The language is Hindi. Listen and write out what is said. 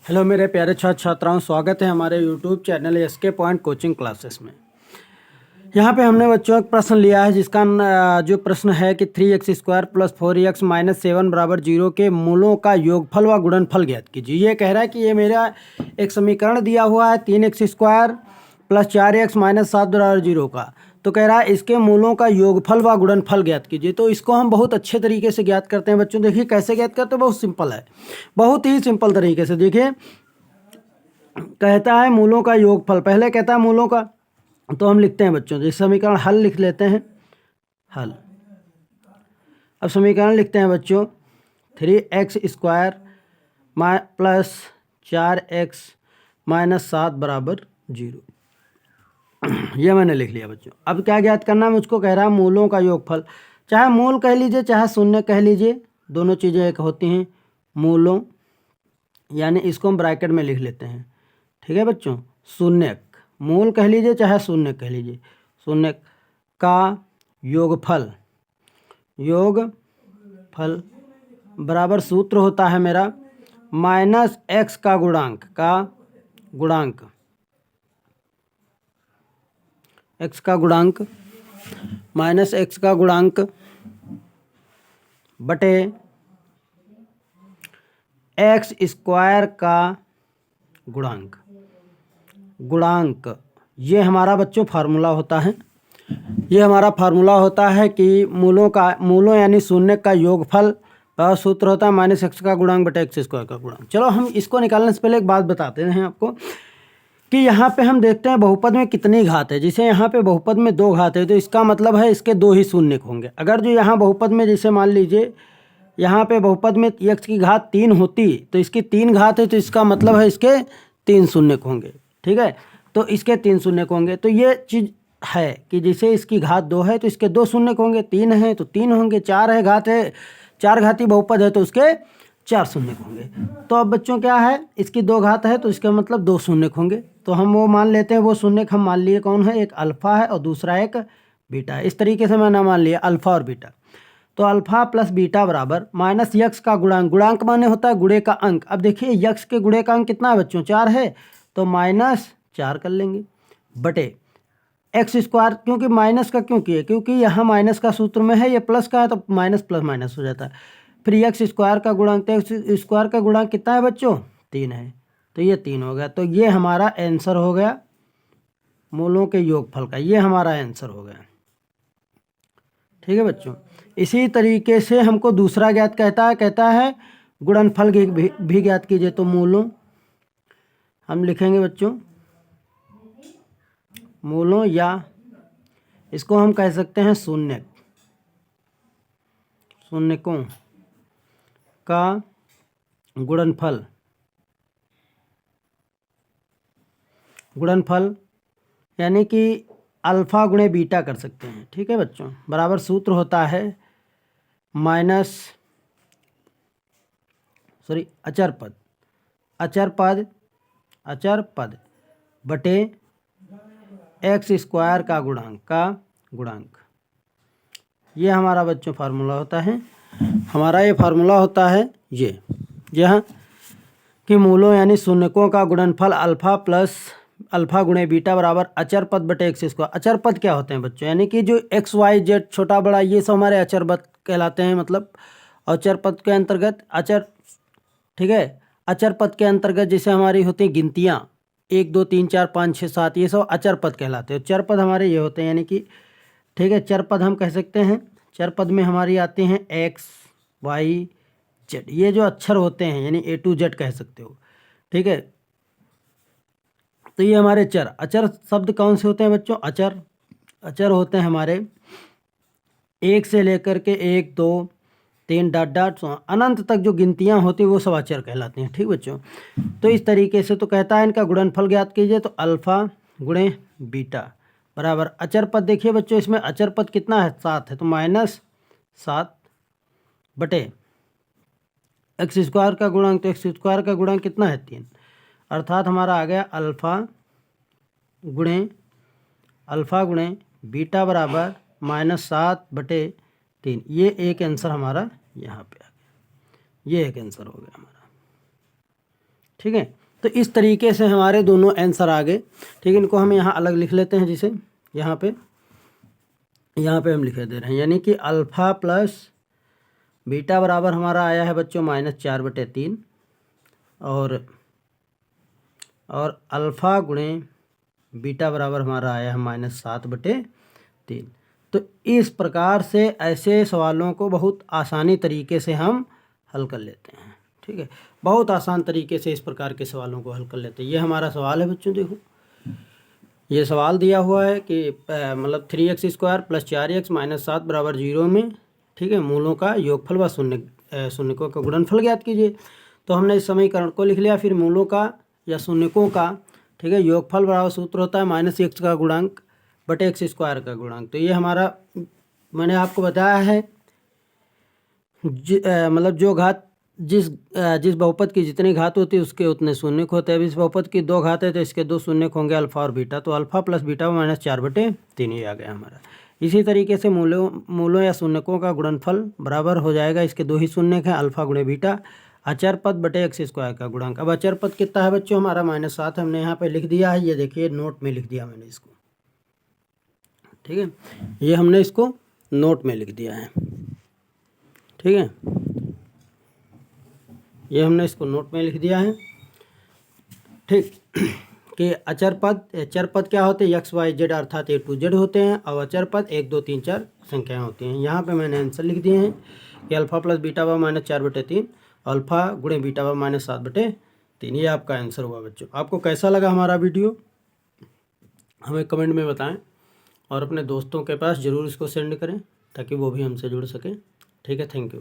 हेलो मेरे प्यारे छात्र छात्राओं, स्वागत है हमारे YouTube channel SK point coaching classes में। यहाँ पे हमने बच्चों एक प्रश्न लिया है जिसका जो प्रश्न है कि 3x² + 4x - 7 = 0 के मूलों का योगफल व गुणनफल ज्ञात कीजिए। ये कह रहा है कि ये मेरा एक समीकरण दिया हुआ है 3x² + 4x - 7 = 0 का। तो कह रहा है इसके मूलों का योगफल व गुणनफल ज्ञात कीजिए। तो इसको हम बहुत अच्छे तरीके से ज्ञात करते हैं बच्चों। देखिए कैसे ज्ञात करते हैं, बहुत सिंपल है, बहुत ही सिंपल तरीके से। देखिए कहता है मूलों का योगफल, पहले कहता है मूलों का, तो हम लिखते हैं बच्चों, इस समीकरण हल लिख लेते हैं, हल। अब समीकरण लिखते हैं बच्चों 3x² + 4x - 7 = 0। ये मैंने लिख लिया बच्चों। अब क्या ज्ञात करना है मुझको, कह रहा है मूलों का योगफल। चाहे मूल कह लीजिए चाहे शून्य कह लीजिए, दोनों चीज़ें एक होती हैं। मूलों यानी इसको हम ब्रैकेट में लिख लेते हैं, ठीक है बच्चों। शून्यक, मूल कह लीजिए चाहे शून्य कह लीजिए, शून्यक का योगफल, योगफल बराबर सूत्र होता है मेरा -x का गुणांक, x का गुणांक -x का गुणांक बटे x² का गुणांक। ये हमारा बच्चों फार्मूला होता है। ये हमारा फार्मूला होता है कि मूलों यानी शून्य का योगफल का सूत्र होता है -x का गुणांक बटे x² का गुणांक। चलो हम इसको निकालने से पहले एक बात बताते हैं आपको कि यहाँ पे हम देखते हैं बहुपद में कितनी घात है। जैसे यहाँ पे बहुपद में 2 घात है तो इसका मतलब है इसके 2 ही शून्य होंगे। अगर जो यहाँ बहुपद में, जैसे मान लीजिए यहाँ पे बहुपद में x की घात 3 होती तो इसकी 3 घात है, तो इसका मतलब है इसके 3 शून्य होंगे, ठीक है। तो इसके 3 शून्य होंगे। तो ये चीज़ है कि जैसे इसकी घात 2 है तो इसके 2 शून्य होंगे, 3 है तो 3 होंगे, 4 है घात है, 4 घाती बहुपद है तो उसके 4 शून्य होंगे। तो अब बच्चों क्या है, इसकी 2 घात है तो इसका मतलब 2 शून्य होंगे। तो हम वो मान लेते हैं, वो शून्य हम मान लिए कौन है, एक अल्फा है और दूसरा एक बीटा है। इस तरीके से मैंने मान लिया अल्फा और बीटा। तो अल्फा प्लस बीटा बराबर -x का गुणांक, गुणांक माने होता है गुणे का अंक। अब देखिए यक्स के गुणे का अंक कितना है बच्चों, 4 है, तो -4 कर लेंगे बटे x²। क्योंकि माइनस का क्यों किए, क्योंकि यहाँ माइनस का सूत्र में है, ये प्लस का है तो माइनस प्लस माइनस हो जाता है। फिर x² का गुणांक, तो x² का गुणांक कितना है बच्चों, 3 है, तो ये 3 हो गया। तो ये हमारा आंसर हो गया मूलों के योगफल का, ये हमारा आंसर हो गया, ठीक है बच्चों। इसी तरीके से हमको दूसरा ज्ञात कहता है गुणनफल भी ज्ञात कीजिए। तो मूलों हम लिखेंगे बच्चों, मूलों या इसको हम कह सकते हैं शून्यकों का गुणनफल यानी कि अल्फा गुणे बीटा कर सकते हैं, ठीक है बच्चों। बराबर सूत्र होता है अचर पद बटे x² का गुणांक। ये हमारा बच्चों फार्मूला होता है, हमारा ये फार्मूला होता है ये जहाँ कि मूलों यानी शून्यकों का गुणनफल अल्फा गुणे बीटा बराबर अचर पद बटे x²। अचर पद क्या होते हैं बच्चों, यानी कि जो x y z छोटा बड़ा ये सब हमारे अचर पद कहलाते हैं। मतलब अचर पद के अंतर्गत अचर, ठीक है, अचर पद के अंतर्गत जैसे हमारी होती हैं गिनतियाँ 1 2 3 4 5 6 7, ये सब अचर पद कहलाते हैं। चर पद हमारे ये होते हैं, यानी कि ठीक है, चर पद हम कह सकते हैं। चर पद में हमारी आती हैं x y z, ये जो अक्षर होते हैं यानी A to Z कह सकते हो, ठीक है। तो ये हमारे अचर शब्द कौन से होते हैं बच्चों, अचर होते हैं हमारे 1 से लेकर के 1 2 3 डॉट अनंत तक जो गिनतियां होती हैं वो सब अचर कहलाते हैं, ठीक बच्चों। तो इस तरीके से तो कहता है इनका गुणनफल ज्ञात कीजिए। तो अल्फा गुणे बीटा बराबर अचर पद, देखिए बच्चों इसमें अचर पद कितना है, 7 है, तो -7 बटे x² का गुणांक, तो x² का गुणांक कितना है, 3, अर्थात हमारा आ गया अल्फा गुणे बीटा बराबर -7 बटे 3। ये एक आंसर हमारा यहाँ पे आ गया, ये एक आंसर हो गया हमारा, ठीक है। तो इस तरीके से हमारे दोनों आंसर आ गए। ठीक है, इनको हम यहाँ अलग लिख लेते हैं, जिसे यहाँ पे हम लिखे दे रहे हैं, यानी कि अल्फ़ा प्लस बीटा बराबर हमारा आया है बच्चों -4/3 और अल्फ़ा गुणे बीटा बराबर हमारा आया है -7/3। तो इस प्रकार से ऐसे सवालों को बहुत आसानी तरीके से हम हल कर लेते हैं। ठीक है, बहुत आसान तरीके से इस प्रकार के सवालों को हल कर लेते हैं। ये हमारा सवाल है बच्चों, देखो ये सवाल दिया हुआ है कि मतलब 3x² + 4x - 7 = 0 में, ठीक है, मूलों का योगफल व शून्यकों का गुणनफल ज्ञात कीजिए। तो हमने इस समीकरण को लिख लिया। फिर मूलों का या शून्यकों का, ठीक है, योगफल बराबर सूत्र होता है -x का गुणांक बटे x² का गुणांक। तो ये हमारा मैंने आपको बताया है मतलब जो घात जिस बहुपद की जितनी घात होती है उसके उतने शून्यक होते हैं। अब इस बहुपद की 2 घात है तो इसके 2 शून्यक होंगे, अल्फ़ा और बीटा। तो अल्फ़ा प्लस बीटा -4/3 ही आ गया हमारा। इसी तरीके से मूलों या शून्यकों का गुणनफल बराबर हो जाएगा, इसके 2 ही शून्यक हैं, अल्फ़ा गुणे बीटा अचर पद बटे x² का गुणांक। अब अचर पद कितना है बच्चों हमारा -7 हमने यहाँ पे लिख दिया है। ये देखिए नोट में लिख दिया मैंने इसको, ठीक है, ये हमने इसको नोट में लिख दिया है। ठीक है, ये हमने इसको नोट में लिख दिया है। ठीक, कि अचर पद क्या होते हैं, x y z अर्थात A to Z होते हैं, और अचर पद 1 2 3 4 संख्याएं होती हैं। यहाँ पे मैंने आंसर लिख दिए हैं कि अल्फ़ा प्लस बीटा व -4/3, अल्फ़ा गुणे बीटा व -7/3। ये आपका आंसर हुआ बच्चों। आपको कैसा लगा हमारा वीडियो हमें कमेंट में बताएं, और अपने दोस्तों के पास ज़रूर इसको सेंड करें ताकि वो भी हमसे जुड़ सकें। ठीक है, थैंक यू।